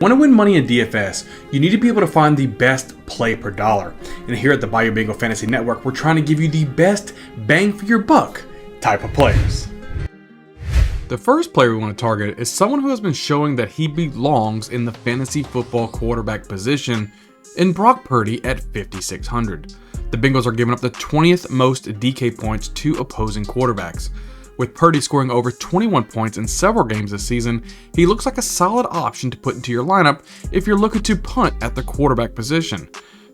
Want to win money in DFS, you need to be able to find the best play per dollar. And here at the Buy Your Bingo Fantasy Network, we're trying to give you the best bang for your buck type of players. The first player we want to target is someone who has been showing that he belongs in the fantasy football quarterback position in Brock Purdy at 5,600. The Bengals are giving up the 20th most DK points to opposing quarterbacks. With Purdy scoring over 21 points in several games this season, he looks like a solid option to put into your lineup if you're looking to punt at the quarterback position.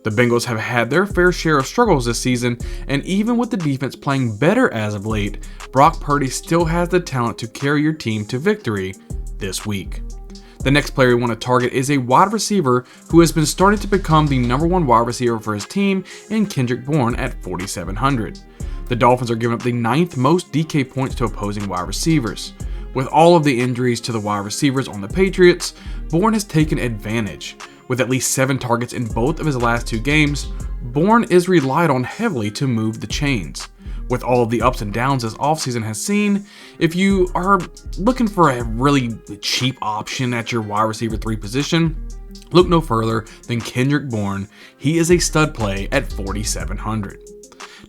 The Bengals have had their fair share of struggles this season, and even with the defense playing better as of late, Brock Purdy still has the talent to carry your team to victory this week. The next player we want to target is a wide receiver who has been starting to become the #1 wide receiver for his team in Kendrick Bourne at 4,700. The Dolphins are giving up the 9th most DK points to opposing wide receivers. With all of the injuries to the wide receivers on the Patriots, Bourne has taken advantage. With at least 7 targets in both of his last 2 games, Bourne is relied on heavily to move the chains. With all of the ups and downs this offseason has seen, if you are looking for a really cheap option at your wide receiver 3 position, look no further than Kendrick Bourne. He is a stud play at 4,700.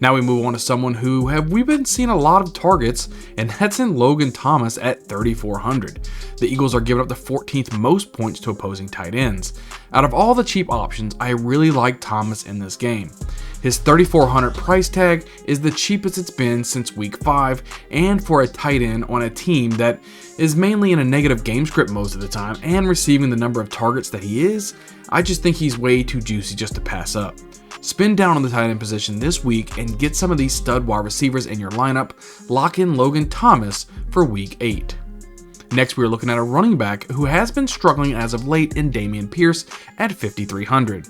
Now we move on to someone who we've been seeing a lot of targets, and that's in Logan Thomas at 3,400. The Eagles are giving up the 14th most points to opposing tight ends. Out of all the cheap options, I really like Thomas in this game. His 3,400 price tag is the cheapest it's been since week 5, and for a tight end on a team that is mainly in a negative game script most of the time and receiving the number of targets that he is, I just think he's way too juicy just to pass up. Spin down on the tight end position this week and get some of these stud wide receivers in your lineup. Lock in Logan Thomas for week 8. Next, we are looking at a running back who has been struggling as of late in Dameon Pierce at 5,300.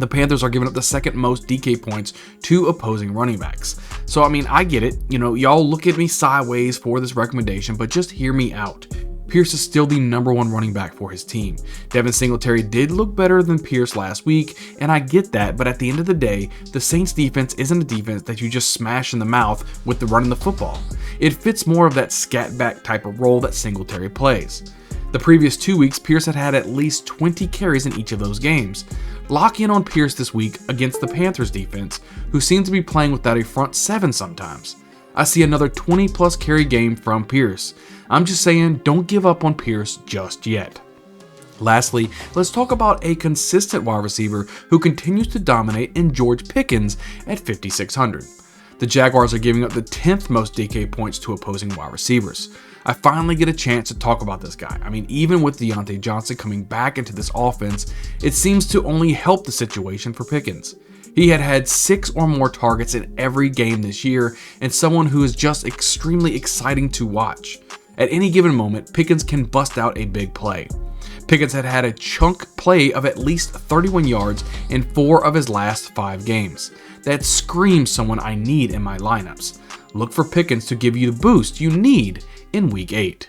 The Panthers are giving up the 2nd most DK points to opposing running backs. So, I get it. Y'all look at me sideways for this recommendation, but just hear me out. Pierce is still the #1 running back for his team. Devin Singletary did look better than Pierce last week, and I get that, but at the end of the day, the Saints defense isn't a defense that you just smash in the mouth with the running the football. It fits more of that scat back type of role that Singletary plays. The previous 2 weeks, Pierce had at least 20 carries in each of those games. Lock in on Pierce this week against the Panthers defense, who seems to be playing without a front 7 sometimes. I see another 20+ carry game from Pierce. I'm just saying, don't give up on Pierce just yet. Lastly, let's talk about a consistent wide receiver who continues to dominate in George Pickens at 5,600. The Jaguars are giving up the 10th most DK points to opposing wide receivers. I finally get a chance to talk about this guy. Even with Deontay Johnson coming back into this offense, it seems to only help the situation for Pickens. He had 6 or more targets in every game this year, and someone who is just extremely exciting to watch. At any given moment, Pickens can bust out a big play. Pickens had a chunk play of at least 31 yards in 4 of his last 5 games. That screams someone I need in my lineups. Look for Pickens to give you the boost you need in week 8.